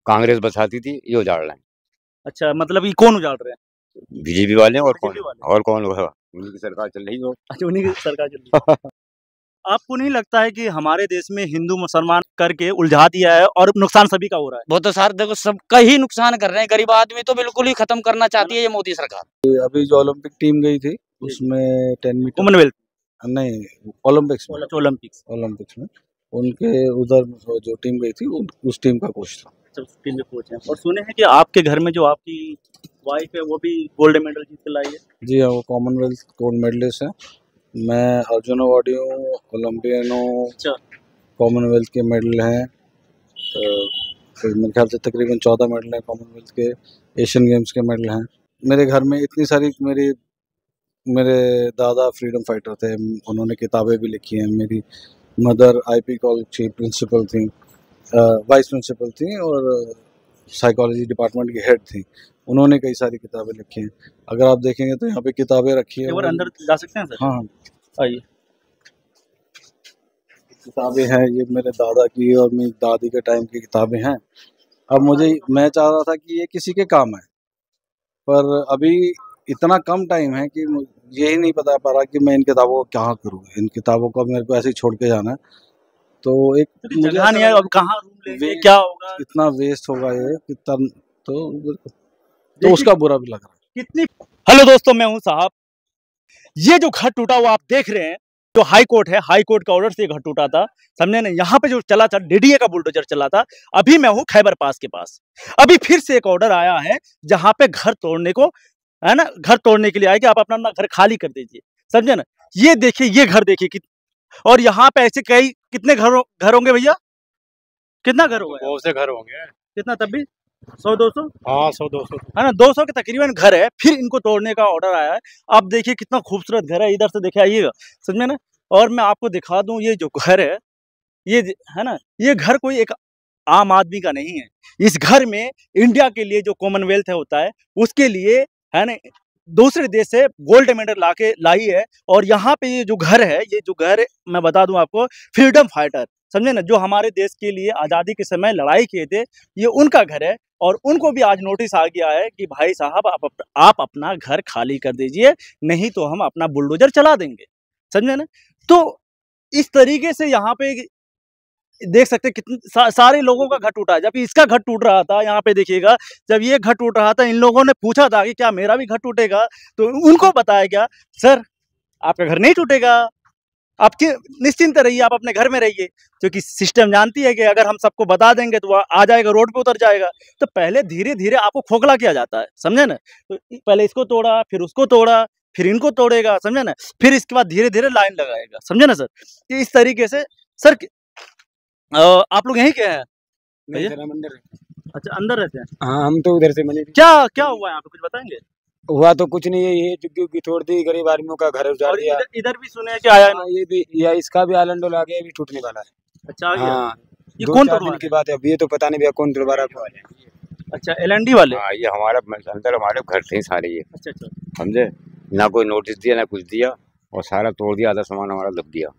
कांग्रेस बसाती थी, ये उजाड़ रहे हैं। अच्छा, मतलब ये कौन उजाड़ रहे हैं? बीजेपी वाले और कौन बीजेपी वाले। और कौन होगा? उन्हीं की सरकार चल रही हो। अच्छा, उन्हीं की सरकार चल रही है। आपको नहीं लगता है कि हमारे देश में हिंदू मुसलमान करके उलझा दिया है और नुकसान सभी का हो रहा है? वो तो सर देखो सबका ही नुकसान कर रहे हैं, गरीब आदमी तो बिल्कुल ही खत्म करना चाहती है ये मोदी सरकार। अभी जो ओलंपिक टीम गई थी उसमें 10 मीटर कॉमनवेल्थ नहीं ओलंपिक्स में ओलंपिक्स में उनके उधर जो टीम गई थी उस टीम का कोच था। अच्छा, उस टीम में कोच हैं। और सुने हैं कि आपके घर में जो आपकी वाइफ है वो भी गोल्ड मेडल जीत के लाई है। जी हाँ, वो कॉमनवेल्थ गोल्ड मेडलिस्ट है। मैं अर्जुन अवार्डी हूँ, ओलंपियन हूँ। अच्छा, कॉमनवेल्थ के मेडल हैं, मेरे ख्याल से तकरीबन 14 मेडल हैं कॉमनवेल्थ के। एशियन गेम्स के मेडल हैं। मेरे घर में इतनी सारी मेरे दादा फ्रीडम फाइटर थे, उन्होंने किताबें भी लिखी हैं। मेरी मदर आईपी कॉलेज की प्रिंसिपल थी, वाइस प्रिंसिपल थी और साइकोलॉजी डिपार्टमेंट की हेड थी। उन्होंने कई सारी किताबें लिखी हैं। अगर आप देखेंगे तो यहाँ पे किताबें रखी हैं। एक बार अंदर जा सकते हैं सर? हाँ, आइए। किताबें हैं, ये मेरे दादा की और मेरी दादी के टाइम की किताबें हैं। अब मैं चाह रहा था कि ये किसी के काम है, पर अभी इतना कम टाइम है कि यही नहीं पता पा रहा कि मैं इन किताबों को क्या करूँ। इन किताबों को मेरे को ऐसे ही छोड़ के जाना है, तो एक जगह नहीं है, अब कहाँ रूम लेंगे, क्या होगा? इतना वेस्ट होगा ये कितना, तो उसका बुरा भी लग रहा है। कितनी। हेलो दोस्तों, मैं हूं साहब। ये जो घर टूटा वो आप देख रहे हैं, जो हाई कोर्ट है, हाई कोर्ट का ऑर्डर से घर टूटा था, समझे ना। यहाँ पे जो चला था डीडीए का बुलडोजर चला था। अभी मैं हूँ खैबर पास के पास। अभी फिर से एक ऑर्डर आया है जहाँ पे घर तोड़ने को, है ना, घर तोड़ने के लिए आया कि आप अपना घर खाली कर दीजिए, समझे ना। ये देखिए, ये घर देखिए और यहाँ पे ऐसे कई कितने घर होंगे भैया? कितना घर होगा? बहुत से घर होंगे। कितना तब भी 100-200? हाँ, 100-200 है ना, 200 के तकरीबन घर है। फिर इनको तोड़ने का ऑर्डर आया है। आप देखिए कितना खूबसूरत घर है, इधर से देखिए आइएगा, समझे ना। और मैं आपको दिखा दूं, ये जो घर है, ये है ना, ये घर कोई एक आम आदमी का नहीं है। इस घर में इंडिया के लिए जो कॉमनवेल्थ होता है उसके लिए, है ना, दूसरे देश से गोल्ड मेडल लाई है। और यहाँ पे ये जो घर है, ये जो घर मैं बता दूं आपको, फ्रीडम फाइटर, समझे ना, जो हमारे देश के लिए आज़ादी के समय लड़ाई किए थे, ये उनका घर है। और उनको भी आज नोटिस आ गया है कि भाई साहब आप अपना घर खाली कर दीजिए, नहीं तो हम अपना बुलडोजर चला देंगे, समझे ना। तो इस तरीके से यहाँ पे देख सकते कितने सारे लोगों का घर टूटा है। जब इसका घर टूट रहा था, यहाँ पे देखिएगा, जब ये घर टूट रहा था, इन लोगों ने पूछा था कि क्या मेरा भी घर टूटेगा, तो उनको बताया गया सर आपका घर नहीं टूटेगा, आपके निश्चिंत रहिए, आप अपने घर में रहिए। क्योंकि सिस्टम जानती है कि अगर हम सबको बता देंगे तो वो आ जाएगा, रोड पे उतर जाएगा। तो पहले धीरे धीरे आपको खोखला किया जाता है, समझे ना। तो पहले इसको तोड़ा, फिर उसको तोड़ा, फिर इनको तोड़ेगा, समझे ना। फिर इसके बाद धीरे धीरे लाइन लगाएगा, समझे ना सर। तो इस तरीके से सर आप लोग यहीं के हैं? अच्छा, अंदर रहते हैं। हाँ, हम तो उधर से बने। क्या क्या हुआ यहाँ पे, कुछ बताएंगे? हुआ तो कुछ नहीं है, ये चुग्गी की तोड़ दी, गरीब आदमियों का घर उजाड़ और दिया। इधर भी सुने हैं कि आया हाँ, ये भी या इसका भी आलंडोल आ गया, भी टूटने वाला है। अच्छा, आ गया। हाँ, ये 2-4 दिन की बात है, अब ये तो पता नहीं भैया कौन दोबारा। अच्छा, एलएनडी वाले। हाँ, ये हमारा अंदर हमारे घर थे सारे ये। अच्छा अच्छा, समझे ना, कोई नोटिस दिया ना कुछ दिया, और सारा तोड़ दिया, आधा सामान हमारा दब दिया।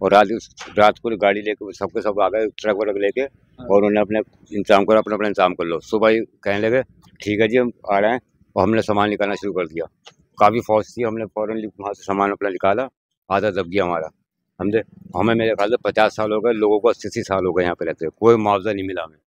और रात को गाड़ी लेके सबके सब आ गए, ट्रक वरक लेके, और उन्होंने अपने इंतजाम करो, अपना इंतजाम कर लो। सुबह ही कहने लगे ठीक है जी हम आ रहे हैं, और हमने सामान निकालना शुरू कर दिया। काफ़ी फौज थी, हमने फौरन वहाँ से सामान अपना निकाला, आधा दब गया हमारा, समझे। हमें मेरे ख्याल से 50 साल हो गए, लोगों को 80 साल हो गए यहाँ पे रहते, कोई मुआवजा नहीं मिला हमें,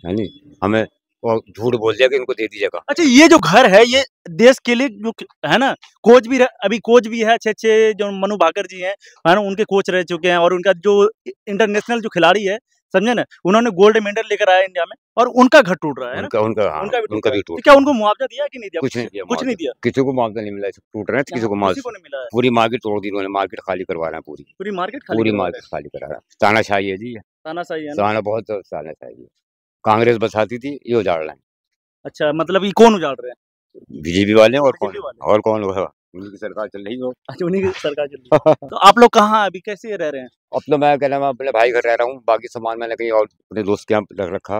है नहीं हमें, और झूठ बोल दिया कि इनको दे दीजिएगा। अच्छा, ये जो घर है ये देश के लिए जो है ना, कोच भी अभी कोच भी है, अच्छे अच्छे जो मनु भाकर जी हैं, है ना, उनके कोच रह चुके हैं। और उनका जो इंटरनेशनल जो खिलाड़ी है, समझे ना, उन्होंने गोल्ड मेडल लेकर आया इंडिया में, और उनका घर टूट रहा है ना। उनका भी टूट। क्या उनको मुआवजा दिया कि नहीं दिया? कुछ नहीं दिया, कुछ नहीं दिया, किसी को मुआवजा नहीं मिला। टूट रहे हैं, किसी को मुआवजा मिला है। पूरी मार्केट तोड़ दी उन्होंने, मार्केट खाली करवा रहे हैं, पूरी मार्केट खाली करा रहा है। तानाशाही है जी, तानाशाही है, ताना बहुत तानाशाही है। कांग्रेस बसाती थी, ये उजाड़ रहे हैं। अच्छा, मतलब ये कौन उजाड़ रहे हैं? बीजेपी वाले और कौन होगा? उन्हीं की सरकार चल रही हो। अच्छा, उन्हीं की सरकार चल रही है। तो आप लोग कहाँ अभी कैसे रह रहे हैं? अब तो मैं कहना, मैं अपने भाई घर रह रहा हूँ, बाकी सामान मैंने कहीं और अपने दोस्त के यहाँ रख रखा,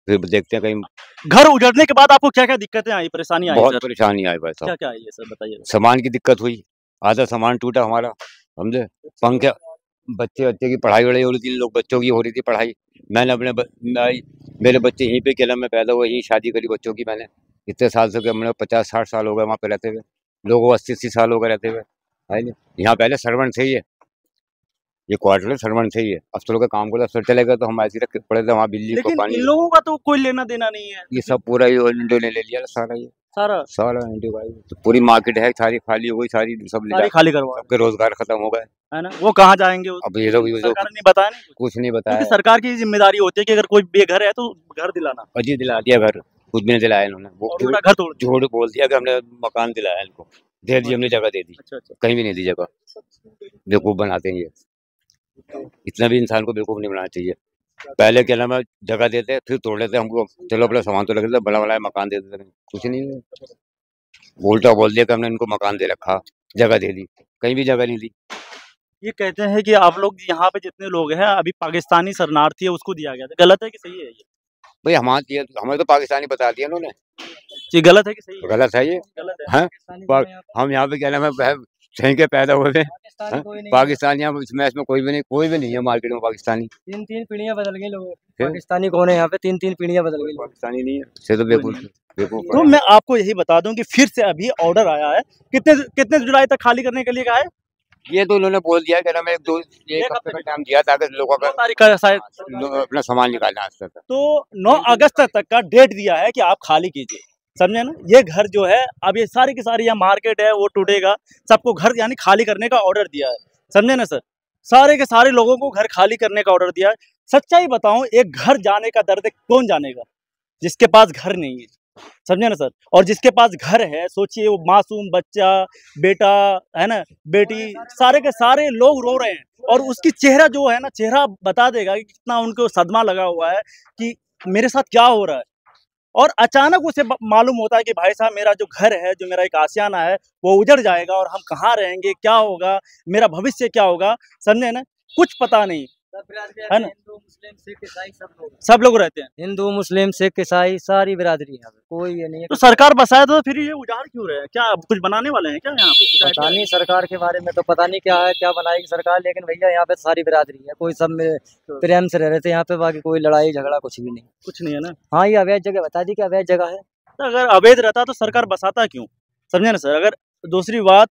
फिर देखते हैं कहीं। घर उजड़ने के बाद आपको क्या क्या दिक्कतें आई, परेशानी आई? बहुत परेशानी आई भाई साहब। क्या क्या आई है सर, बताइए। सामान की दिक्कत हुई, आधा सामान टूटा हमारा, समझे। पंखे, बच्चे की पढ़ाई वढ़ाई हो रही थी, लोग बच्चों की हो रही थी पढ़ाई। मैंने अपने मेरे बच्चे यहीं पे केला में पैदा हुए, यहीं शादी करी बच्चों की मैंने। इतने साल से हमने 50-60 साल हो गए वहाँ पे रहते हुए, लोगों को 80-80 साल हो गए रहते हुए, है नहीं। यहाँ पहले सर्वेंट थे ये क्वार्टर में सर्वेंट थे ये। अब तो लोग काम को अफसर चले गए तो हम ऐसे रख पड़े थे वहाँ बिजली को लेकिन पानी। इन लोगों का तो कोई लेना देना नहीं है ये सब पूरा ही इंडिया ने ले लिया सारा, ये सारा सारा इंडिया भाई। तो पूरी मार्केट है सारी खाली हो गई, सारी सब ले सारी खाली करवा सबके रोजगार खत्म हो गए। है ना। वो कहाँ जाएंगे अब ये लोग सरकार ने बताया नहीं कुछ नहीं क्योंकि बताया। सरकार की जिम्मेदारी होती है कि अगर कोई बेघर है तो घर दिलाना, अजी दिला दिया घर, कुछ भी नहीं दिलाया इन्होंने। वो और उनका घर तोड़ दिया। झूठ बोल दिया कि हमने मकान दिलाया इनको, दे दी हमने, जगह दे दी, अच्छा अच्छा। कहीं भी नहीं दी जगह। बेवकूफ बनाते हैं ये, इतना भी इंसान को बेवकूफ नहीं बनाना चाहिए। पहले क्या नाम है, जगह देते फिर तोड़ लेते हमको, चलो अपना सामान तो रख देते, बड़ा बड़ा मकान दे देते, कुछ नहीं। उल्टा बोल दिया कि हमने इनको मकान दे रखा, जगह दे दी, कहीं भी जगह नहीं दी। ये कहते हैं कि आप लोग यहाँ पे जितने लोग हैं अभी पाकिस्तानी शरणार्थी है उसको दिया गया था, गलत है कि सही है ये? भाई हमें तो पाकिस्तानी बता दिया इन्होंने, ये गलत है कि सही है? गलत है ये। गलत है। हैं? हम यहाँ पे क्या नाम है, सही के पैदा हुए थे। पाकिस्तानी यहाँ इसमें कोई भी नहीं है मार्केट में पाकिस्तानी। 3-3 पीढ़ियां बदल गई लोगों की। पाकिस्तानी कौन है यहाँ पे? 3-3 पीढ़ियां बदल गई। पाकिस्तानी नहीं है, से तो बेवकूफ। तो मैं आपको यही बता दूं कि फिर से अभी ऑर्डर आया है, कितने जुलाई तक खाली करने के लिए कहा है? ये तो उन्होंने बोल दिया कि ना, मैं एक हफ्ते का टाइम दिया था कि लोगों 2 तारीख का शायद अपना सामान निकालना आज तक। तो 9 अगस्त तक का डेट दिया है कि आप खाली कीजिए, समझे ना। ये घर जो है अब ये सारी की सारी यहाँ मार्केट है वो टूटेगा, सबको घर यानी खाली करने का ऑर्डर दिया है, समझे ना सर। सारे के सारे लोगों को घर खाली करने का ऑर्डर दिया है। सच्चाई बताऊं, एक घर जाने का दर्द कौन जानेगा जिसके पास घर नहीं है, समझे ना सर। और जिसके पास घर है सोचिए, वो मासूम बच्चा, बेटा है ना, बेटी, सारे के सारे लोग रो रहे हैं और उसकी चेहरा जो है ना, चेहरा बता देगा कि कितना उनको सदमा लगा हुआ है कि मेरे साथ क्या हो रहा है। और अचानक उसे मालूम होता है कि भाई साहब मेरा जो घर है, जो मेरा एक आशियाना है, वो उजड़ जाएगा और हम कहाँ रहेंगे, क्या होगा, मेरा भविष्य क्या होगा, समझे ना। कुछ पता नहीं है ना। हिंदू मुस्लिम सिख ईसाई सब लोग रहते हैं, हिंदू मुस्लिम सिख ईसाई सारी बिरादरी है, कोई ये नहीं है। तो सरकार बसाए तो फिर ये उजाड़ क्यों रहे हैं? क्या कुछ बनाने वाले हैं क्या यहाँ पे? कुछ पता नहीं सरकार के बारे में तो पता नहीं क्या है, क्या बनाएगी सरकार, लेकिन भैया यहाँ पे सारी बिरादरी है, कोई सब में प्रेम से रह रहे थे यहाँ पे, बाकी कोई लड़ाई झगड़ा कुछ भी नहीं। कुछ नहीं है ना। हाँ, ये अवैध जगह बता दी कि अवैध जगह है। तो अगर अवैध रहता तो सरकार बसाता क्यों, समझे ना सर। अगर दूसरी बात,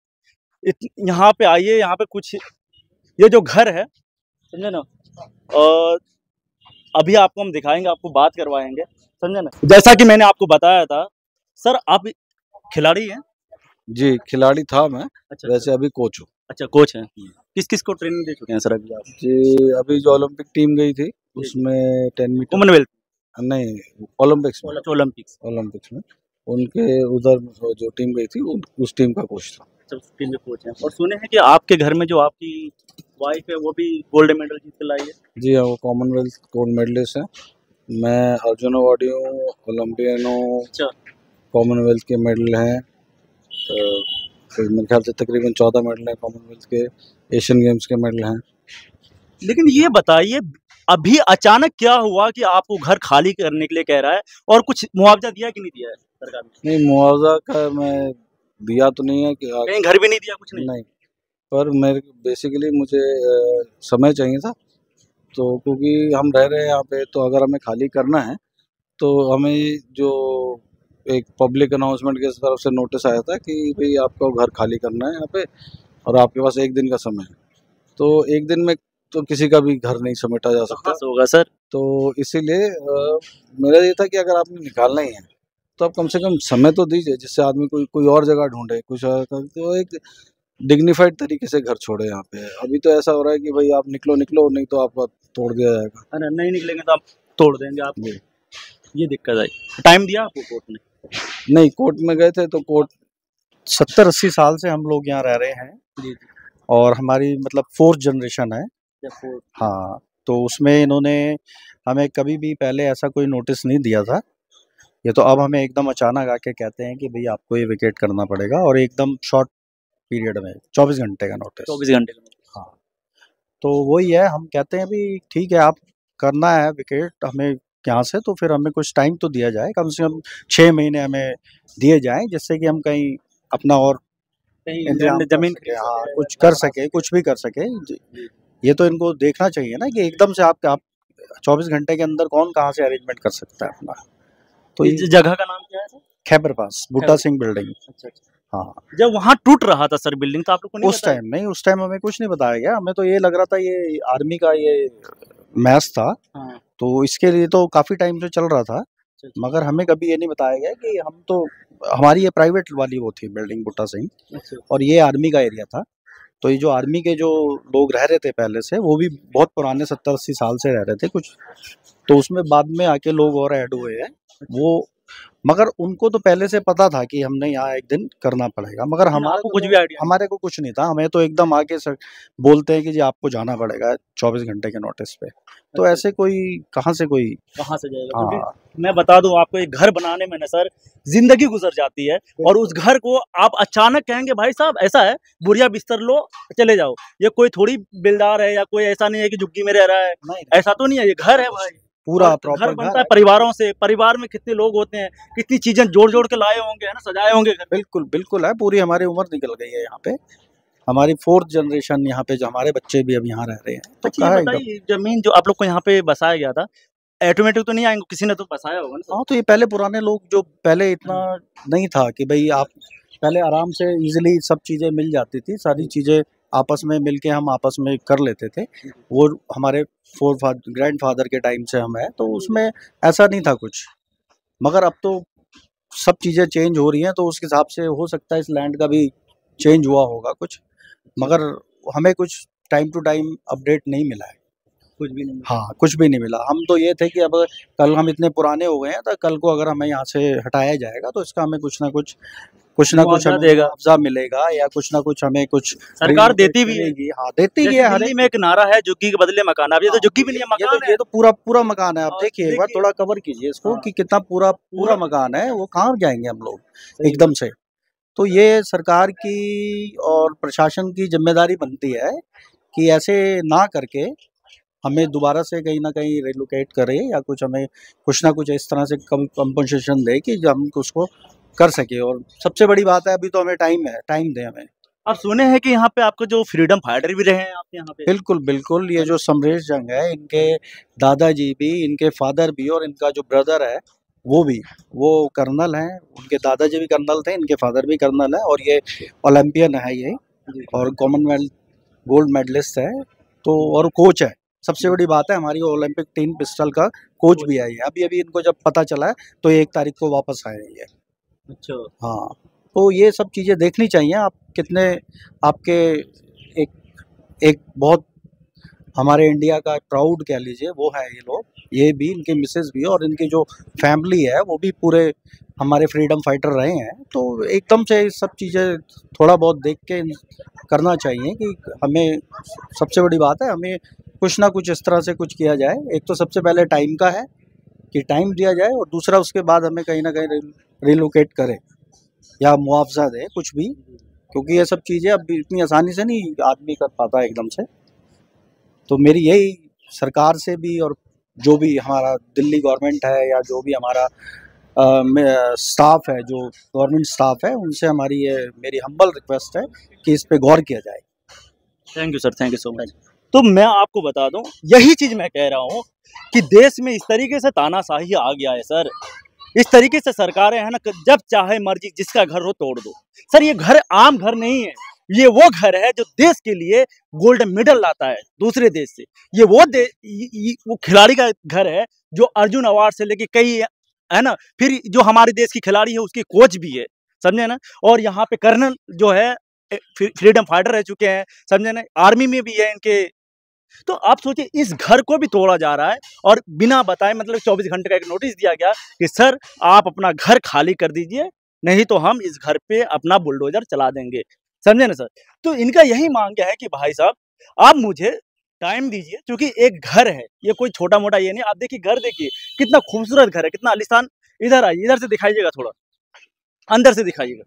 यहाँ पे आइए, यहाँ पे कुछ ये जो घर है, समझे ना, और अभी आपको हम दिखाएंगे, आपको बात करवाएंगे, समझे ना। जैसा कि मैंने आपको बताया था सर, आप खिलाड़ी हैं? जी, खिलाड़ी था मैं। अच्छा वैसे अभी कोच हूँ। अच्छा, कोच हैं। किस किस को ट्रेनिंग दे चुके हैं सर अभी आप? जी, अभी जो ओलंपिक टीम गई थी उसमें 10 मीटर कॉमनवेल्थ नहीं, ओलंपिक्स में उनके उधर जो टीम गई थी उस टीम का कोच था। टीम में कोच हैं। और सुने हैं कि आपके घर में जो आपकी वाइफ है वो भी गोल्ड मेडल जीत के लाई है। जी हाँ, वो कॉमनवेल्थ गोल्ड मेडलिस्ट है। मैं अर्जुन अवार्डी हूँ, ओलंपियन हूँ। अच्छा, कॉमनवेल्थ के मेडल हैं, तो मेरे ख्याल से तकरीबन 14 मेडल हैं कॉमनवेल्थ के। एशियन गेम्स के मेडल हैं। लेकिन ये बताइए अभी अचानक क्या हुआ कि आपको घर खाली करने के लिए कह रहा है, और कुछ मुआवजा दिया कि नहीं दिया है सरकार ने? नहीं, मुआवजा का मैं दिया तो नहीं है कि कहीं घर भी नहीं दिया, कुछ नहीं? पर मेरे बेसिकली मुझे समय चाहिए था, तो क्योंकि हम रह रहे हैं यहाँ पे, तो अगर हमें खाली करना है तो हमें जो एक पब्लिक अनाउंसमेंट की तरफ से नोटिस आया था कि भाई आपको घर खाली करना है यहाँ पे और आपके पास 1 दिन का समय है। तो 1 दिन में तो किसी का भी घर नहीं समेटा जा सकता। कहाँ से होगा सर? तो इसीलिए मेरा ये था कि अगर आपने निकालना ही है तो आप कम से कम समय तो दीजिए, जिससे आदमी कोई और जगह ढूंढे, कुछ और तो एक डिग्निफाइड तरीके से घर छोड़े यहाँ पे। अभी तो ऐसा हो रहा है कि भाई आप निकलो नहीं तो आपका तोड़ दिया जाएगा। अरे नहीं निकलेंगे तो आप तोड़ देंगे आप, ये दिक्कत आई। टाइम दिया आपको कोर्ट ने? नहीं, कोर्ट में गए थे तो कोर्ट 70-80 साल से हम लोग यहाँ रह रहे हैं। जी और हमारी मतलब 4th जनरेशन है। हाँ, तो उसमें इन्होंने हमें कभी भी पहले ऐसा कोई नोटिस नहीं दिया था। ये तो अब हमें एकदम अचानक आके कहते हैं कि भाई आपको ये विकेट करना पड़ेगा, और एकदम शॉर्ट पीरियड में 24 घंटे का नोटिस। 24 घंटे का। हाँ, तो वही है, हम कहते हैं भी ठीक है, आप करना है विकेट हमें यहाँ से, तो फिर हमें कुछ टाइम तो दिया जाए, कम से कम 6 महीने हमें दिए जाएं, जिससे कि हम कहीं अपना और इंतजाम जमीन कुछ कर सके, कुछ भी कर सके। ये तो इनको देखना चाहिए ना कि एकदम से आप 24 घंटे के अंदर कौन कहाँ से अरेंजमेंट कर सकता है अपना। तो इस जगह का नाम क्या है सर? खैबर पास बूटा सिंह बिल्डिंग। अच्छा अच्छा। हाँ, जब वहाँ टूट रहा था सर बिल्डिंग, तो आप लोग को नहीं उस बताया? टाइम नहीं, उस टाइम हमें कुछ नहीं बताया गया। हमें तो ये लग रहा था ये आर्मी का ये मैच था, हाँ। तो इसके लिए तो काफी टाइम से चल रहा था, अच्छा, अच्छा। मगर हमें कभी ये नहीं बताया गया कि हम तो, हमारी ये प्राइवेट वाली वो थी बिल्डिंग बूटा सिंह, अच्छा। और ये आर्मी का एरिया था। तो ये जो आर्मी के जो लोग रह रहे थे पहले से, वो भी बहुत पुराने 70-80 साल से रह रहे थे कुछ, तो उसमें बाद में आके लोग और ऐड हुए हैं वो, मगर उनको तो पहले से पता था कि हमने यहाँ एक दिन करना पड़ेगा, मगर हमारे आपको को कुछ भी आइडिया नहीं? हमारे को कुछ नहीं था। हमें तो एकदम आके सर बोलते हैं कि जी आपको जाना पड़ेगा 24 घंटे के नोटिस पे। तो अच्छा। ऐसे कोई कहाँ से कोई, कहाँ से जाएगा? हाँ, क्योंकि मैं बता दूं आपको, एक घर बनाने में ना सर जिंदगी गुजर जाती है, और उस घर को आप अचानक कहेंगे भाई साहब ऐसा है, बुढ़िया बिस्तर लो चले जाओ। ये कोई थोड़ी बिल्डर है, या कोई ऐसा नहीं है कि झुग्गी में रह रहा है, नहीं, ऐसा तो नहीं है, ये घर है भाई। पूरा और प्रॉपर घर बनता है परिवारों से, परिवार में कितने लोग होते हैं, कितनी चीजें जोड़ जोड़ के लाए होंगे, है ना, सजाए होंगे घर। बिल्कुल बिल्कुल है। पूरी हमारी उम्र निकल गई है यहाँ पे, हमारी 4th जनरेशन यहाँ पे, जो हमारे बच्चे भी अब यहाँ रह रहे हैं। तो अच्छा, कहा ये एकदम, बताइए, जमीन जो आप लोग को यहाँ पे बसाया गया था, ऑटोमेटिक तो नहीं आएंगे, किसी ने तो बसाया होगा ना सर? हाँ, तो ये पहले पुराने लोग, जो पहले इतना नहीं था कि भाई आप पहले आराम से इजीली सब चीज़ें मिल जाती थी, सारी चीज़ें आपस में मिलके हम आपस में कर लेते थे। वो हमारे ग्रैंडफादर के टाइम से हम है, तो उसमें ऐसा नहीं था कुछ। मगर अब तो सब चीज़ें चेंज हो रही हैं, तो उस हिसाब से हो सकता है इस लैंड का भी चेंज हुआ होगा कुछ, मगर हमें कुछ टाइम टू टाइम अपडेट नहीं मिला है। कुछ भी नहीं। हाँ, कुछ भी नहीं मिला। हम तो ये थे कि अब कल हम इतने पुराने हो गए हैं, तो कल को अगर हमें यहाँ से हटाया जाएगा, तो इसका हमें कुछ ना कुछ मुआवजा हमें देगा। मुआवजा मिलेगा, या कुछ ना कुछ हमें कुछ सरकार देती भी है। मिलेगी। हाँ, देती जैसे है। हर दिल्ली में एक नारा है, झुग्गी के बदले मकान। अब ये तो झुग्गी भी नहीं है, मकान है। ये तो पूरा मकान है। आप और देखिए एक बार देखिए, थोड़ा कवर कीजिए इसको हाँ। कि कितना पूरा मकान है, वो कहाँ जाएंगे हम लोग एकदम से। तो ये सरकार की और प्रशासन की जिम्मेदारी बनती है कि ऐसे ना करके हमें दोबारा से कहीं ना कहीं रिलोकेट करे, या कुछ हमें कुछ ना कुछ इस तरह से कंपनसेशन दे कि हम उसको कर सके। और सबसे बड़ी बात है, अभी तो हमें टाइम दें हमें। आप सुने हैं कि यहाँ पे आपको जो फ्रीडम फाइटर भी रहे हैं आप यहाँ पे? बिल्कुल, ये जो समरेश जंग है, इनके दादाजी भी, इनके फादर भी, और इनका जो ब्रदर है वो भी, वो कर्नल हैं। उनके दादाजी भी कर्नल थे, इनके फादर भी कर्नल है, और ये ओलंपियन है ये, और कॉमनवेल्थ गोल्ड मेडलिस्ट है, तो और कोच है। सबसे बड़ी बात है, हमारी ओलंपिक टीम पिस्टल का कोच भी है ये। अभी इनको जब पता चला है, तो 1 तारीख को वापस आए ये। अच्छा। हाँ, तो ये सब चीज़ें देखनी चाहिए। आप कितने आपके एक बहुत हमारे इंडिया का प्राउड कह लीजिए वो है ये लोग, ये भी, इनके मिसेस भी, और इनकी जो फैमिली है वो भी पूरे हमारे फ्रीडम फाइटर रहे हैं। तो एकदम से सब चीज़ें थोड़ा बहुत देख के करना चाहिए कि हमें, सबसे बड़ी बात है, हमें कुछ ना कुछ इस तरह से कुछ किया जाए। एक तो सबसे पहले टाइम का है कि टाइम दिया जाए, और दूसरा उसके बाद हमें कहीं ना कहीं रिलोकेट करें या मुआवजा दे कुछ भी, क्योंकि ये सब चीज़ें अब इतनी आसानी से नहीं आदमी कर पाता एकदम से। तो मेरी यही सरकार से भी, और जो भी हमारा दिल्ली गवर्नमेंट है, या जो भी हमारा स्टाफ है, जो गवर्नमेंट स्टाफ है, उनसे हमारी ये मेरी हम्बल रिक्वेस्ट है कि इस पे गौर किया जाए। Thank you sir, thank you so much. तो मैं आपको बता दूं, यही चीज मैं कह रहा हूं कि देश में इस तरीके से तानाशाही आ गया है सर। इस तरीके से सरकारें हैं ना, जब चाहे मर्जी जिसका घर हो तोड़ दो। सर ये घर आम घर नहीं है, ये वो घर है जो देश के लिए गोल्ड मेडल लाता है दूसरे देश से। ये वो खिलाड़ी का घर है जो अर्जुन अवार्ड से लेके कई, है ना, फिर जो हमारे देश की खिलाड़ी है उसके कोच भी है, समझे ना। और यहाँ पे कर्नल जो है फ्रीडम फाइटर रह चुके हैं, समझे ना, आर्मी में भी है इनके। तो आप सोचिए, इस घर को भी तोड़ा जा रहा है, और बिना बताए, मतलब 24 घंटे का एक नोटिस दिया गया कि सर आप अपना घर खाली कर दीजिए, नहीं तो हम इस घर पे अपना बुलडोजर चला देंगे, समझे ना सर। तो इनका यही मांग है कि भाई साहब आप मुझे टाइम दीजिए, क्योंकि एक घर है, ये कोई छोटा मोटा ये नहीं। आप देखिए घर, देखिए कितना खूबसूरत घर है, कितना आलीशान। इधर आइए, इधर से दिखाइएगा, थोड़ा अंदर से दिखाइएगा।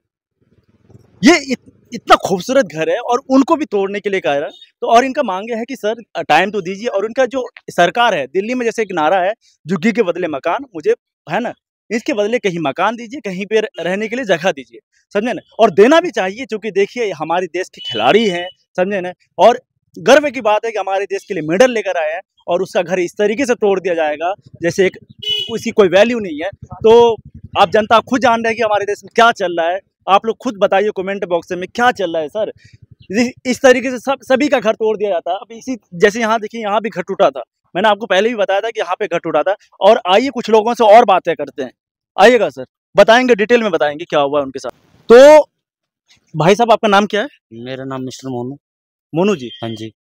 ये इतना खूबसूरत घर है, और उनको भी तोड़ने के लिए कह रहा है। तो और इनका मांगे है कि सर टाइम तो दीजिए, और उनका जो सरकार है दिल्ली में, जैसे एक नारा है, झुग्गी के बदले मकान, मुझे, है ना, इसके बदले कहीं मकान दीजिए, कहीं पे रहने के लिए जगह दीजिए, समझे ना। और देना भी चाहिए, क्योंकि देखिए हमारे देश के खिलाड़ी हैं, समझे ना। और गर्व की बात है कि हमारे देश के लिए मेडल लेकर आए हैं और उसका घर इस तरीके से तोड़ दिया जाएगा जैसे एक उसकी कोई वैल्यू नहीं है। तो आप जनता खुद जान रहे हैं कि हमारे देश में क्या चल रहा है। आप लोग खुद बताइए कमेंट बॉक्स में क्या चल रहा है सर। इस तरीके से सभी का घर तोड़ दिया जाता है। अब इसी जैसे यहाँ देखिए, यहाँ भी घर टूटा था। मैंने आपको पहले भी बताया था कि यहाँ पे घर टूटा था। और आइए कुछ लोगों से और बातें करते हैं। आइएगा सर, बताएंगे, डिटेल में बताएंगे क्या हुआ उनके साथ। तो भाई साहब, आपका नाम क्या है? मेरा नाम मिस्टर मोनू। मोनू जी। हाँ जी।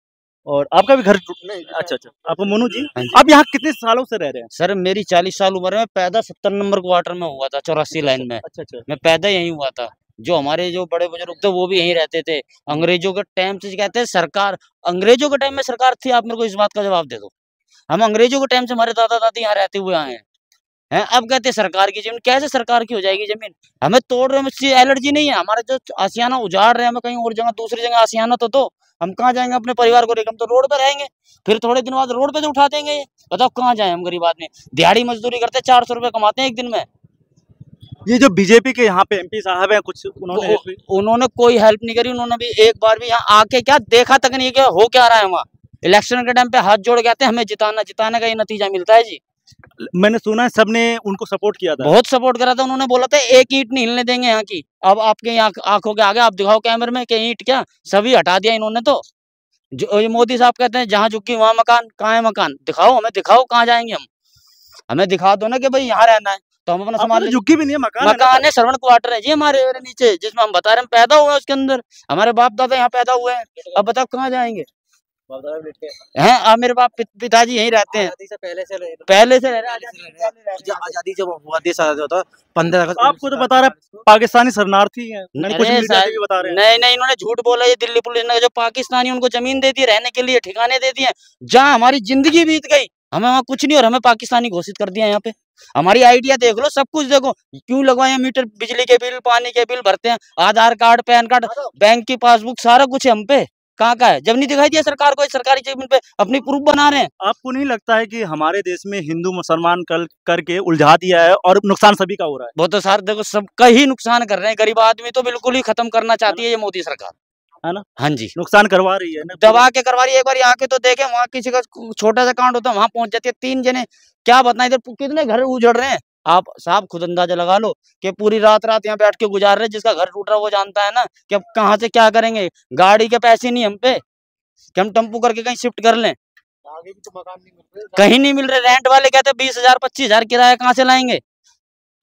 और आपका भी घर नहीं? अच्छा, आपको मोनू जी। हाँ जी। आप यहाँ कितने सालों से रह रहे हैं? सर मेरी 40 साल उम्र है। मैं पैदा 70 नंबर क्वार्टर में हुआ था, 84 लाइन में। अच्छा। मैं पैदा यहीं हुआ था। जो हमारे जो बड़े बुजुर्ग थे वो भी यहीं रहते थे। अंग्रेजों के टाइम से कहते हैं सरकार, अंग्रेजों के टाइम में सरकार थी। आप मेरे को इस बात का जवाब दे दो। हम अंग्रेजों के टाइम से हमारे दादा दादी यहाँ रहते हुए आए हैं। अब कहते हैं सरकार की जमीन। कैसे सरकार की हो जाएगी जमीन? हमें तोड़ रहे, हमें एलर्जी नहीं है। हमारा जो आशियाना उजाड़ रहे हैं, हमें कहीं और जगह, दूसरी जगह आशियाना तो हम कहाँ जाएंगे अपने परिवार को लेकर? हम तो रोड पे रहेंगे। फिर थोड़े दिन बाद रोड पे से उठा देंगे। बताओ कहाँ जाए हम? गरीब आदमी दिहाड़ी मजदूरी करते, 400 रुपए कमाते हैं एक दिन में। ये जो बीजेपी के यहाँ पे एमपी साहब हैं, कुछ उन्होंने कोई हेल्प नहीं करी। उन्होंने भी एक बार भी यहाँ आके क्या देखा तक नहीं, क्या हो क्या रहा है वहाँ। इलेक्शन के टाइम पे हाथ जोड़ के आते हैं, हमें जिताने का ये नतीजा मिलता है जी। मैंने सुना है सबने उनको सपोर्ट किया था। बहुत सपोर्ट करा था। उन्होंने बोला था एक ईंट नहीं हिलने देंगे यहाँ की। अब आपके आंखों के आगे आप दिखाओ कैमरे में कि ईंट क्या, सभी हटा दिया इन्होंने। तो जो ये मोदी साहब कहते हैं जहाँ झुकी वहाँ मकान। कहाँ है मकान? दिखाओ, हमें दिखाओ कहाँ जाएंगे हम। हमें दिखा दो ना कि भाई यहाँ रहना है, तो हम अपना सामान। झुग्गी भी नहीं है, मकान है, श्रवण क्वार्टर है जी हमारे नीचे, जिसमें हम बता रहे हैं पैदा हुए उसके अंदर। हमारे बाप दादा यहाँ पैदा हुए हैं। अब बताओ कहाँ जाएंगे? हैं अब मेरे बाप पिताजी यहीं रहते हैं। पहले से रह रहे हैं। आजादी जब हुआ, देश आजाद होता 15 अगस्त। आपको तो बता रहा पाकिस्तानी शरणार्थी है। कुछ मीडिया पे भी बता रहे हैं। नहीं, इन्होंने झूठ बोला। ये दिल्ली पुलिस ने जो पाकिस्तानी उनको जमीन दे दी रहने के लिए, ठिकाने दे दिए, जहाँ हमारी जिंदगी बीत गई। हमें वहाँ कुछ नहीं और हमें पाकिस्तानी घोषित कर दिया। यहाँ पे हमारी आइडिया देख लो, सब कुछ देखो। क्यों लगवाए मीटर, बिजली के बिल, पानी के बिल भरते हैं, आधार कार्ड, पैन कार्ड, बैंक की पासबुक, सारा कुछ है हम पे। कहाँ का है? जब नहीं दिखाई दिया सरकार को, सरकारी जमीन पे अपनी प्रूफ बना रहे हैं। आपको नहीं लगता है कि हमारे देश में हिंदू मुसलमान करके उलझा दिया है और नुकसान सभी का हो रहा है? वो तो सर देखो सबका ही नुकसान कर रहे हैं। गरीब आदमी तो बिल्कुल ही खत्म करना चाहती है ये मोदी सरकार, है ना? हाँ जी, नुकसान करवा रही है ना, दबा के करवा रही है। एक बार यहाँ के तो देखे, वहाँ किसी का छोटा सा कांड होता है, वहां पहुंच जाती है 3 जने। क्या बताएं इधर कितने घर उजड़ रहे हैं। आप साहब खुद अंदाजा लगा लो कि पूरी रात यहाँ बैठ के गुजार रहे। जिसका घर टूट रहा है वो जानता है ना कि अब कहाँ से क्या करेंगे। गाड़ी के पैसे नहीं हम पे कि हम टेम्पू करके कहीं शिफ्ट कर लें। आगे भी तो मकान नहीं मिल रहे, कहीं नहीं मिल रहे। रेंट वाले कहते 20,000 25,000 किराया कहाँ से लाएंगे?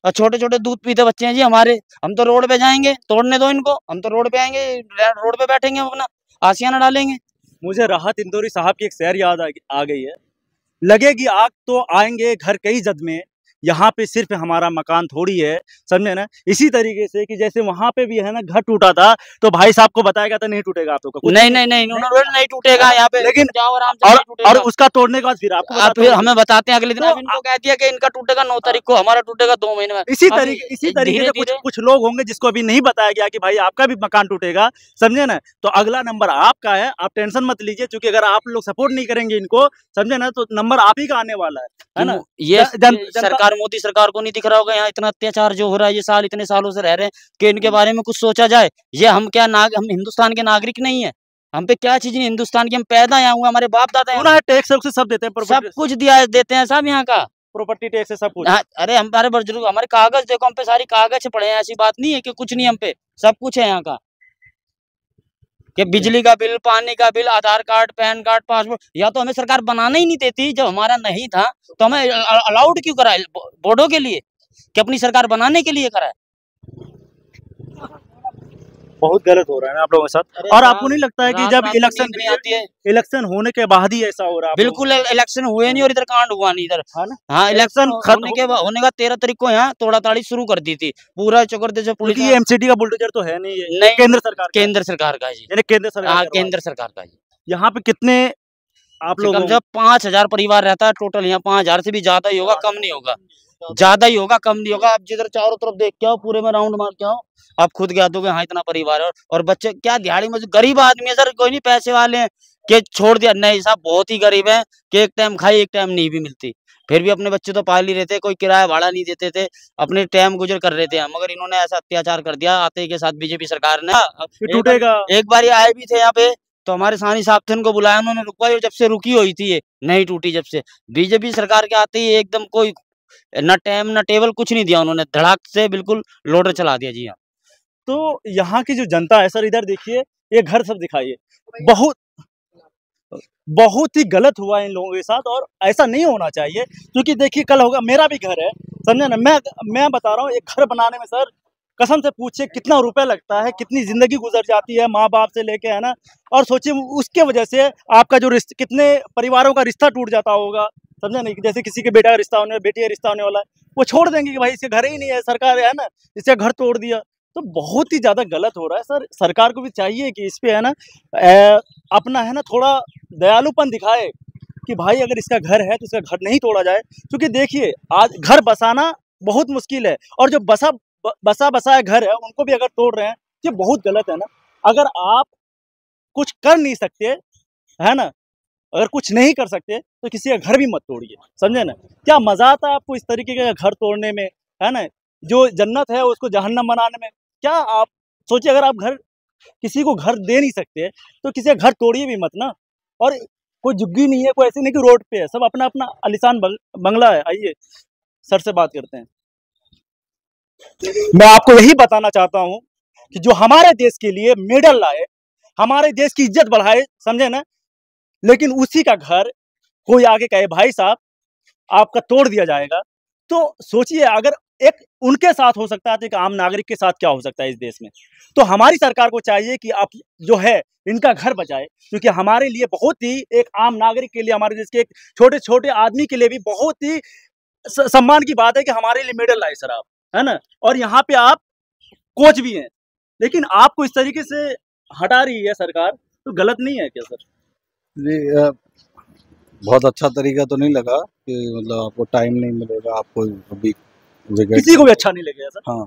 और छोटे छोटे दूध पीते बच्चे हैं जी हमारे। हम तो रोड पे जाएंगे, तोड़ने दो इनको। हम तो रोड पे आएंगे, रोड पे बैठेंगे, अपना आशियाना डालेंगे। मुझे राहत इंदौरी साहब की एक शेर याद आ गई है। लगेगी आग तो आएंगे घर कई जद में, यहाँ पे सिर्फ हमारा मकान थोड़ी है। समझे ना? इसी तरीके से कि जैसे वहां पे भी है ना घर टूटा था, तो भाई साहब को बताया गया था नहीं टूटेगा आप लोग का। नहीं, उन्होंने नहीं टूटेगा यहाँ पे, लेकिन जाओ आराम से। और उसका तोड़ने के बाद फिर आपको फिर हमें बताते हैं अगले दिन। अब इनको कह दिया कि इनका टूटेगा 9 तारीख को, हमारा टूटेगा 2 महीने में। इसी तरीके से कुछ लोग होंगे जिसको अभी नहीं बताया गया कि भाई आपका भी मकान टूटेगा। समझे ना? तो अगला नंबर आपका है, आप टेंशन मत लीजिए, क्योंकि अगर आप लोग सपोर्ट नहीं करेंगे इनको, समझे ना, तो नंबर आप ही का आने वाला है ना? ये सरकार, मोदी सरकार को नहीं दिख रहा होगा यहाँ इतना अत्याचार जो हो रहा है। ये साल इतने सालों से रह रहे हैं कि इनके बारे में कुछ सोचा जाए। ये हम क्या हम हिंदुस्तान के नागरिक नहीं है? हम पे क्या चीज नहीं हिंदुस्तान की? हम पैदा यहाँ हुए, हमारे बाप दादा टैक्स सब देते हैं, सब कुछ देते हैं साहब यहाँ का, प्रॉपर्टी टैक्स है, सब कुछ। अरे हमारे बुजुर्ग, हमारे कागज देखो, हम पे सारी कागज पड़े हैं। ऐसी बात नहीं है कि कुछ नहीं, हम पे सब कुछ है यहाँ का। कि बिजली का बिल, पानी का बिल, आधार कार्ड, पैन कार्ड, पासपोर्ट, या तो हमें सरकार बनाना ही नहीं देती। जब हमारा नहीं था तो हमें अलाउड क्यों कराए बोर्डों के लिए कि अपनी सरकार बनाने के लिए कराए? बहुत गलत हो रहा है आप लोगों के साथ। और आपको नहीं लगता है कि जब इलेक्शन होने के बाद ही ऐसा हो रहा है? बिल्कुल, इलेक्शन हुए नहीं और इधर कांड हुआ नहीं इधर। हाँ, इलेक्शन होने का 13 तारीख को यहाँ तोड़ा ताड़ी शुरू कर दी थी पूरा चक्कर से पुलिस। एमसीडी का बुलडोजर तो है नहीं, केंद्र सरकार का है जी। केंद्र सरकार का जी। यहाँ पे कितने आप लोग? जब 5,000 परिवार रहता है टोटल यहाँ, 5,000 से भी ज्यादा ही होगा, कम नहीं होगा। ज्यादा ही होगा, कम नहीं होगा। आप जिधर चारों तरफ देख के आओ, पूरे में राउंड मार के आओ, आप खुद ज्ञात दोगे हाँ इतना परिवार है। और बच्चे क्या दिहाड़ी मजदूर, गरीब आदमी है सर, कोई नहीं पैसे वाले हैं कि छोड़ दिया। नहीं साहब, बहुत ही गरीब है कि एक टाइम खाई एक टाइम नहीं भी मिलती, फिर भी अपने बच्चे तो पाल ही रहते। कोई किराया भाड़ा नहीं देते थे, अपने टाइम गुजर कर रहे थे। मगर इन्होंने ऐसा अत्याचार कर दिया आते के साथ बीजेपी सरकार ने। टूटेगा। एक बार आए भी थे यहाँ पे तो हमारे सानी साहब थे, उनको बुलाया, उन्होंने रुकवाई, और जब से रुकी हुई थी ये नहीं टूटी। जब से बीजेपी सरकार के आते ही एकदम कोई ना टाइम ना टेबल कुछ नहीं दिया उन्होंने, धड़ाक से बिल्कुल लोडर चला दिया। जी हाँ। तो यहाँ की जो जनता है सर, इधर देखिए, ये घर सब दिखाइए, बहुत बहुत ही गलत हुआ इन लोगों के साथ, और ऐसा नहीं होना चाहिए। क्योंकि देखिए कल होगा, मेरा भी घर है, समझे ना, मैं बता रहा हूँ, एक घर बनाने में सर कसम से पूछिए कितना रुपए लगता है, कितनी जिंदगी गुजर जाती है माँ बाप से लेके, है ना। और सोचिए उसके वजह से आपका जो रिश्ता, कितने परिवारों का रिश्ता टूट जाता होगा, समझे नहीं। जैसे किसी के बेटा का रिश्ता होने, बेटी का रिश्ता होने वाला है, वो छोड़ देंगे कि भाई इसके घर ही नहीं है, सरकार है ना, इसका घर तोड़ दिया। तो बहुत ही ज्यादा गलत हो रहा है सर। सरकार को भी चाहिए कि इस पे, है ना, अपना, है ना, थोड़ा दयालुपन दिखाए कि भाई अगर इसका घर है तो इसका घर नहीं तोड़ा जाए। क्योंकि देखिए आज घर बसाना बहुत मुश्किल है, और जो बसा बसाया घर है उनको भी अगर तोड़ रहे हैं, ये बहुत गलत है ना। अगर आप कुछ कर नहीं सकते, है ना, अगर कुछ नहीं कर सकते तो किसी का घर भी मत तोड़िए, समझे ना। क्या मजा आता है आपको इस तरीके का घर तोड़ने में, है ना। जो जन्नत है उसको जहन्नम बनाने में। क्या आप सोचिए, अगर आप घर, किसी को घर दे नहीं सकते तो किसी का घर तोड़िए भी मत ना। और कोई झुग्गी नहीं है, कोई ऐसे नहीं कि रोड पे है, सब अपना अपना आलीशान बंगला है। आइए सर से बात करते हैं। मैं आपको यही बताना चाहता हूँ कि जो हमारे देश के लिए मेडल लाए, हमारे देश की इज्जत बढ़ाए, समझे ना, लेकिन उसी का घर कोई आगे कहे भाई साहब आपका तोड़ दिया जाएगा। तो सोचिए, अगर एक उनके साथ हो सकता है तो एक आम नागरिक के साथ क्या हो सकता है इस देश में। तो हमारी सरकार को चाहिए कि आप जो है इनका घर बचाए, क्योंकि हमारे लिए बहुत ही, एक आम नागरिक के लिए, हमारे देश के एक छोटे छोटे आदमी के लिए भी बहुत ही सम्मान की बात है कि हमारे लिए मेडल लाए सर आप, है ना। और यहाँ पे आप कोच भी हैं, लेकिन आपको इस तरीके से हटा रही है सरकार, तो गलत नहीं है क्या सर? जी, बहुत अच्छा तरीका तो नहीं लगा कि मतलब आपको टाइम नहीं मिलेगा, आपको अभी किसी को भी अच्छा नहीं लगेगा सर। हाँ,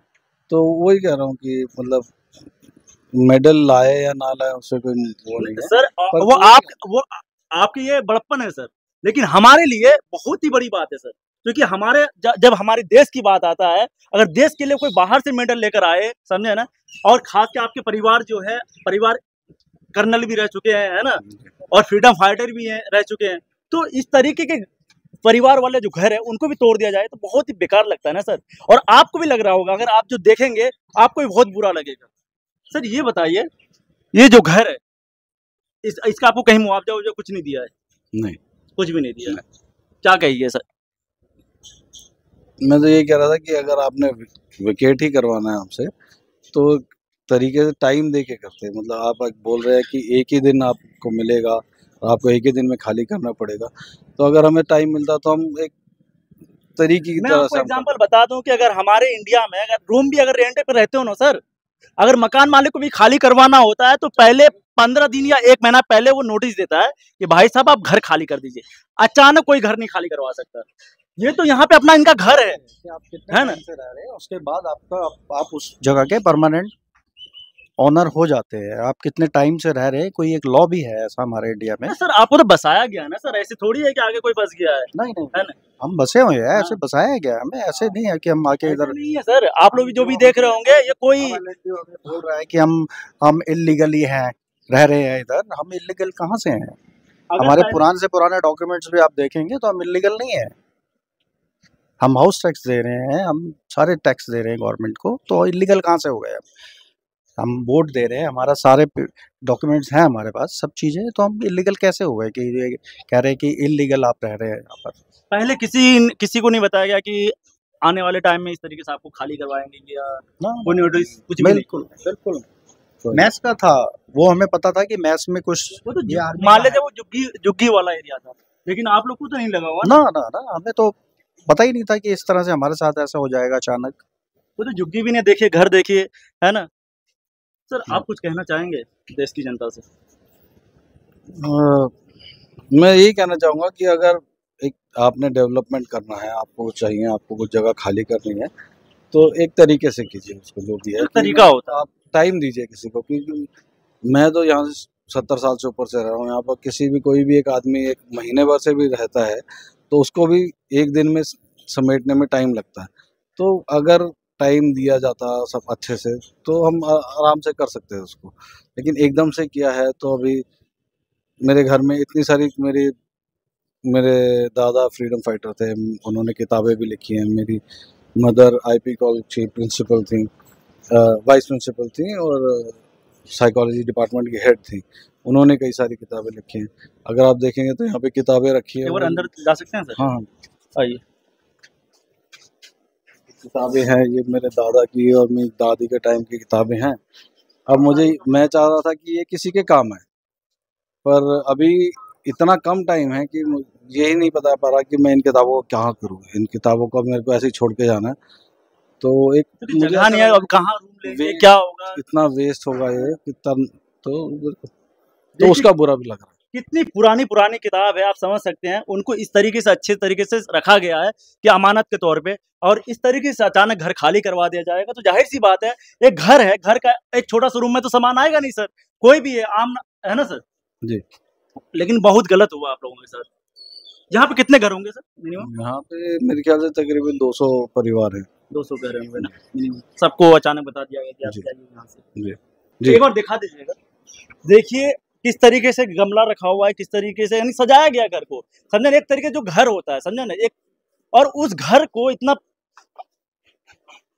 तो वही कह रहा हूँ कि मतलब मेडल लाए या ना लाए उससे कोई वो नहीं है सर पर वो आपकी ये बड़प्पन है सर, लेकिन हमारे लिए बहुत ही बड़ी बात है सर। क्योंकि जब हमारे देश की बात आता है, अगर देश के लिए कोई बाहर से मेडल लेकर आए, समझे ना, और खास के आपके परिवार जो है, परिवार कर्नल भी रह चुके हैं, है ना, और फ्रीडम फाइटर भी हैं, रह चुके हैं, तो इस तरीके के परिवार वाले जो घर है उनको भी तोड़ दिया जाए तो बहुत ही बेकार लगता है ना सर। और आपको भी लग रहा होगा, अगर आप जो देखेंगे आपको भी बहुत बुरा लगेगा। सर ये बताइए, ये जो घर है, इसका आपको कहीं मुआवजा वुआवजा कुछ नहीं दिया है? नहीं, कुछ भी नहीं दिया है। क्या कहिए सर? मैं तो ये कह रहा था कि अगर आपने विकेट ही करवाना है हमसे तो तरीके से टाइम दे के करते हैं। मतलब आप बोल रहे हैं कि एक ही दिन आपको मिलेगा, आपको एक ही दिन में खाली करना पड़ेगा, तो अगर हमें टाइम मिलता तो हम एक तरीके की मैं तरह आपको से हम एग्जांपल बता दूं कि अगर हमारे इंडिया में अगर रूम भी अगर रेंट पे रहते हो ना सर, अगर मकान मालिक को भी खाली करवाना होता है तो पहले 15 दिन या 1 महीना पहले वो नोटिस देता है कि भाई साहब आप घर खाली कर दीजिए। अचानक कोई घर नहीं खाली करवा सकता। ये तो यहाँ पे अपना इनका घर है, आप कितने है ना। टाइम से रह रहे हैं उसके बाद आप उस जगह के परमानेंट ऑनर हो जाते हैं। आप कितने टाइम से रह रहे हैं, कोई एक लॉ भी है ऐसा हमारे इंडिया में। सर आपको तो बसाया गया ना सर, ऐसे थोड़ी है कि आगे कोई बस गया है। नहीं नहीं, है ना? हम बसे हुए हैं, ऐसे हाँ। बसाया गया हमें, ऐसे नहीं है कि हम आके ऐसे इधर नहीं है सर, आप लोग भी जो भी देख रहे होंगे, ये कोई बोल रहा है कि हम इलीगली हैं, रह रहे हैं इधर। हम इलीगल कहाँ से हैं? हमारे पुराने से पुराने डॉक्यूमेंट्स भी आप देखेंगे तो हम इलीगल नहीं है। हम हाउस टैक्स दे रहे हैं, हम सारे टैक्स दे रहे हैं गवर्नमेंट को, तो इलीगल कहाँ से हो गए? हम वोट दे रहे हैं, हमारा सारे डॉक्यूमेंट्स हैं हमारे पास, सब चीज़ें, तो हम इलीगल कैसे हो गए कि ये कह रहे हैं कि इलीगल आप रह रहे हैं यहाँ पर? पहले किसी को नहीं बताया गया कि आने वाले टाइम में इस तरीके से आपको खाली करवाएंगे या कोई नोटिस कुछ भी नहीं? बिल्कुल मैस का था, वो हमें पता था कि मैस में कुछ वो तो मान लीजिए वो जुग्गी वाला एरिया था, लेकिन आप लोग को तो नहीं लगा हुआ ना ना ना, हमें तो पता ही नहीं था कि इस तरह से हमारे साथ ऐसा हो जाएगा अचानक। वो तो जुग्गी भी नहीं, देखिए घर देखिए, है ना। सर आप कुछ कहना चाहेंगे देश की जनता से? मैं यही कहना चाहूँगा कि अगर एक आपने डेवलपमेंट करना है, आपको चाहिए, आपको कुछ जगह खाली करनी है, तो एक तरीके से कीजिए उसको, जो भी है तरीका होता है। आप टाइम दीजिए किसी को, क्योंकि मैं तो यहाँ से 70 साल से ऊपर से रह रहा हूँ यहाँ पर। किसी भी कोई भी एक आदमी 1 महीने भर से भी रहता है तो उसको भी 1 दिन में समेटने में टाइम लगता है। तो अगर टाइम दिया जाता सब अच्छे से तो हम आराम से कर सकते हैं उसको, लेकिन एकदम से किया है तो अभी मेरे घर में इतनी सारी मेरे दादा फ्रीडम फाइटर थे, उन्होंने किताबें भी लिखी हैं। मेरी मदर आईपी कॉलेज की प्रिंसिपल थी, वाइस प्रिंसिपल थी, और साइकोलॉजी डिपार्टमेंट की हेड थी। उन्होंने कई सारी किताबें लिखी हैं। अगर आप देखेंगे तो यहाँ पे किताबें रखी है। एक बार अंदर जा सकते हैं सर? हाँ हाँ, आइए। किताबें हैं, ये मेरे दादा की और मेरी दादी के टाइम की किताबें हैं। अब मैं चाह रहा था कि ये किसी के काम है, पर अभी इतना कम टाइम है कि यही नहीं पता पा रहा कि मैं इन किताबों को क्या करूँ। इन किताबों को मेरे को ऐसे ही छोड़ के जाना है, तो एक मुझे जगह नहीं है, अब कहाँ रूम लेंगे, वे- क्या होगा? इतना वेस्ट होगा ये कितना, तो उसका बुरा भी लग रहा है। कितनी पुरानी पुरानी किताब है, आप समझ सकते हैं। उनको इस तरीके से अच्छे तरीके से रखा गया है कि अमानत के तौर पे, और इस तरीके से अचानक घर खाली करवा दिया जाएगा तो जाहिर सी बात है, एक घर है, घर का एक छोटा सा रूम में तो सामान आएगा नहीं सर, कोई भी है आम, है ना सर? जी, लेकिन बहुत गलत हुआ आप लोगों के साथ। यहाँ पे कितने घर होंगे सर मिनिमम? यहाँ पे मेरे ख्याल से तकरीबन 200 परिवार हैं। 200 घर होंगे ना मिनिमम। सबको अचानक बता दिया गया कि आप जी। जाइए यहाँ से। जी तो जी, एक बार दिखा दीजिएगा। देखिए किस तरीके से गमला रखा हुआ है, किस तरीके से यानी सजाया गया घर को, समझे ना? एक तरीके जो घर होता है, समझे ना? एक, और उस घर को इतना,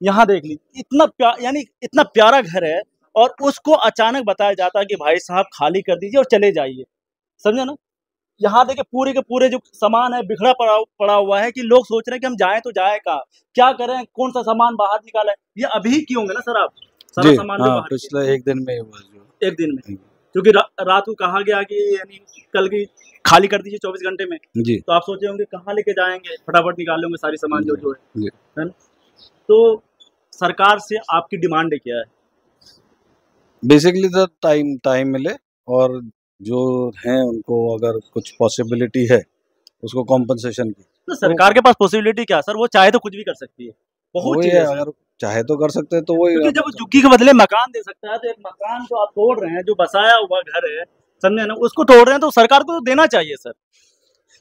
यहाँ देख लीजिए, यानी इतना प्यारा घर है, और उसको अचानक बताया जाता है कि भाई साहब खाली कर दीजिए और चले जाइए, समझे ना? यहाँ देखिए पूरे के पूरे जो सामान है बिखरा पड़ा हुआ है, कि लोग सोच रहे हैं कि हम जाएं तो जाए कहाँ, क्या करें, कौन सा सामान बाहर निकाला है। ये अभी की होंगे ना सर आप, सारा जी सामान जो हाँ, बाहर पिछले एक दिन में ही हुआ जो। एक दिन में, क्योंकि रात को कहा गया कि यानी कल की खाली कर दीजिए 24 घंटे में, जी तो आप सोचे होंगे कहाँ लेके जाएंगे, फटाफट निकाल लेंगे सारी सामान जो जो जी, है ना? तो सरकार से आपकी डिमांड क्या है? बेसिकली तो टाइम मिले, और जो हैं उनको अगर कुछ पॉसिबिलिटी है उसको कॉम्पनसेशन की, तो सरकार के पास पॉसिबिलिटी क्या सर, वो चाहे तो कुछ भी कर सकती है, बहुत वही चीजें है, हैं सर। अगर चाहे तो कर सकते हैं तो वही क्योंकि जब झुग्गी के बदले मकान दे सकता है, तो एक मकान जो आप तोड़ रहे हैं, जो बसाया हुआ घर है, समझे ना, उसको तोड़ रहे हैं, तो सरकार को तो देना चाहिए सर।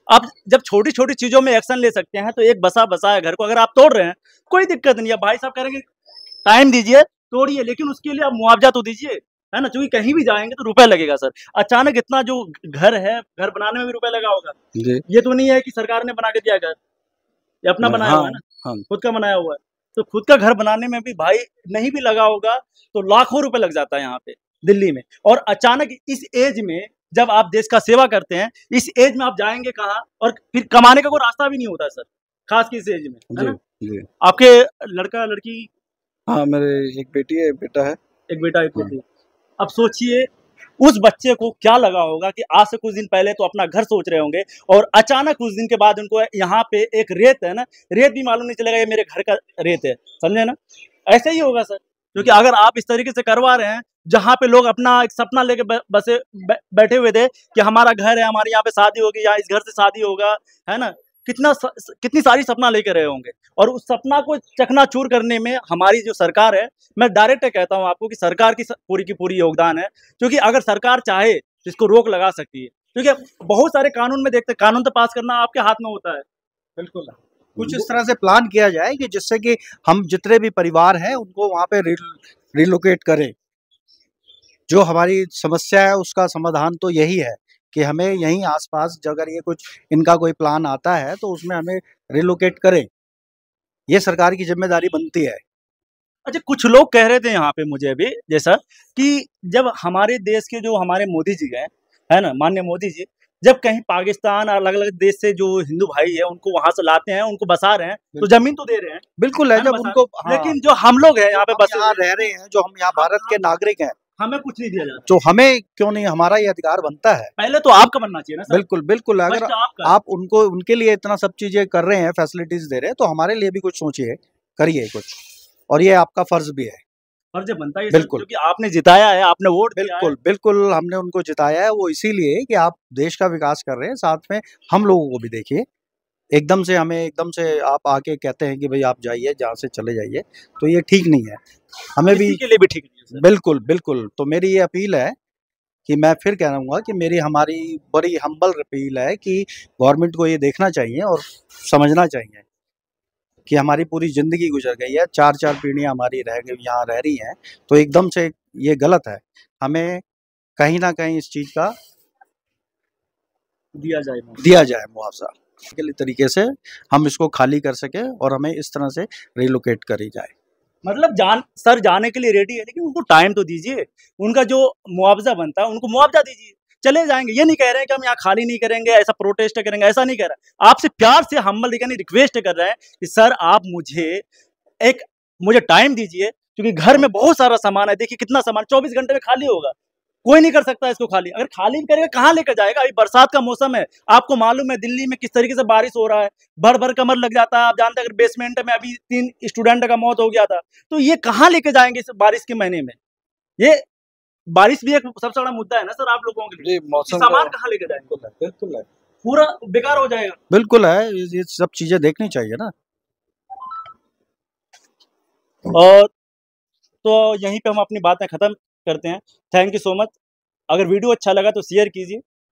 आप जब छोटी छोटी चीजों में एक्शन ले सकते हैं, तो एक बसाया घर को अगर आप तोड़ रहे हैं, कोई दिक्कत नहीं है। भाई साहब कहेंगे टाइम दीजिए, तोड़िए, लेकिन उसके लिए आप मुआवजा तो दीजिए, है ना? क्योंकि कहीं भी जाएंगे तो रुपए लगेगा सर। अचानक इतना जो घर है, घर बनाने में भी रुपए लगा होगा। जी। ये तो नहीं है कि सरकार ने बना के दिया घर, ये अपना बनाया हाँ हुआ है ना, हाँ, खुद का बनाया हुआ है। तो खुद का घर बनाने में भी भाई नहीं भी लगा होगा तो लाखों रुपए लग जाता है यहाँ पे दिल्ली में। और अचानक इस एज में जब आप देश का सेवा करते हैं, इस एज में आप जाएंगे कहाँ, और फिर कमाने का कोई रास्ता भी नहीं होता सर, खास की इस एज में, है जी ना? जी। आपके लड़का लड़की, हाँ, मेरे एक बेटी है, एक बेटा है। एक बेटा एक हाँ। बेटी। अब सोचिए उस बच्चे को क्या लगा होगा कि आज से कुछ दिन पहले तो अपना घर सोच रहे होंगे, और अचानक कुछ दिन के बाद उनको यहाँ पे एक रेत है ना, रेत भी मालूम नहीं चलेगा ये मेरे घर का रेत है, समझे ना? ऐसे ही होगा सर, क्योंकि अगर आप इस तरीके से करवा रहे हैं, जहाँ पे लोग अपना एक सपना लेके बैठे हुए थे कि हमारा घर है, हमारे यहाँ पे शादी होगी, या इस घर से शादी होगा, है ना? कितनी सारी सपना लेके रहे होंगे, और उस सपना को चकनाचूर करने में हमारी जो सरकार है, मैं डायरेक्ट कहता हूँ आपको कि सरकार की पूरी योगदान है। क्योंकि अगर सरकार चाहे तो इसको रोक लगा सकती है, क्योंकि बहुत सारे कानून में देखते हैं, कानून तो पास करना आपके हाथ में होता है। बिल्कुल कुछ इस तरह से प्लान किया जाए कि जिससे कि हम जितने भी परिवार हैं उनको वहाँ पे रिलोकेट करें। जो हमारी समस्या है उसका समाधान तो यही है कि हमें यहीं आसपास अगर ये कुछ इनका कोई प्लान आता है तो उसमें हमें रिलोकेट करें, ये सरकार की जिम्मेदारी बनती है। अच्छा, कुछ लोग कह रहे थे यहाँ पे मुझे अभी जैसा कि जब हमारे देश के जो हमारे मोदी जी गए, है ना, माननीय मोदी जी, जब कहीं पाकिस्तान और अलग-अलग देश से जो हिंदू भाई है उनको वहाँ से लाते हैं, उनको बसा रहे हैं, तो ज़मीन तो दे रहे हैं, बिल्कुल है, है ना, जब बसा उनको लेकिन जो हम लोग हैं यहाँ पे बसे यहाँ हुए, रह रहे हैं, जो हम यहाँ भारत के नागरिक हैं, हमें कुछ नहीं दिया जाता। तो हमें क्यों नहीं, हमारा ये अधिकार बनता है। पहले तो आपका बनना चाहिए ना सर। बिल्कुल बिल्कुल, अगर फर्स्ट आपका। आप उनको उनके लिए इतना सब चीजें कर रहे हैं, फैसिलिटीज दे रहे हैं, तो हमारे लिए भी कुछ सोचिए, करिए कुछ, और ये आपका फर्ज भी है। फर्ज बनता है सर, बिल्कुल। क्योंकि आपने जिताया है, आपने वोट दिया है। बिल्कुल बिल्कुल, हमने उनको जिताया है वो इसीलिए कि आप देश का विकास कर रहे हैं, साथ में हम लोगों को भी देखिए। एकदम से आप आके कहते हैं कि भाई आप जाइए, जहाँ से चले जाइए, तो ये ठीक नहीं है। हमें भी किसी के लिए भी ठीक नहीं है सर। बिल्कुल बिल्कुल, तो मेरी ये अपील है कि मैं फिर कह रहूँगा कि हमारी बड़ी हम्बल अपील है कि गवर्नमेंट को ये देखना चाहिए और समझना चाहिए कि हमारी पूरी ज़िंदगी गुजर गई है, 4-4 पीढ़ियाँ हमारी यहाँ रह रही हैं, तो एकदम से ये गलत है। हमें कहीं न कहीं इस चीज़ का दिया जाए मुआवजा के तरीके से हम इसको खाली कर सके और हमें इस तरह से रिलोकेट करी जाए। मतलब सर जाने के लिए रेडी है, लेकिन उनको टाइम तो दीजिए। उनका जो मुआवजा बनता है उनको मुआवजा दीजिए, चले जाएंगे। ये नहीं कह रहे हैं कि हम यहाँ खाली नहीं करेंगे, ऐसा प्रोटेस्ट करेंगे, ऐसा नहीं कह रहा। आपसे प्यार से हम्बल यानी रिक्वेस्ट कर रहे हैं कि सर आप मुझे टाइम दीजिए, क्योंकि घर में बहुत सारा सामान है। देखिए कितना सामान 24 घंटे में खाली होगा, कोई नहीं कर सकता इसको खाली। अगर खाली भी करेगा कहाँ लेकर जाएगा? अभी बरसात का मौसम है, आपको मालूम है दिल्ली में किस तरीके से बारिश हो रहा है, भर भर कमर लग जाता है। आप जानते हैं अगर बेसमेंट में अभी 3 स्टूडेंट का मौत हो गया था, तो ये कहाँ लेके जाएंगे इस बारिश के महीने में? ये बारिश भी एक सबसे बड़ा मुद्दा है ना सर आप लोगों के लिए। मौसम सामान कहाँ लेके जाएंगे? बिल्कुल है, पूरा बेकार हो जाएगा। बिल्कुल है, ये सब चीजें देखनी चाहिए ना। और तो यहीं पे हम अपनी बातें खत्म करते हैं। Thank you so much. अगर वीडियो अच्छा लगा तो शेयर कीजिए।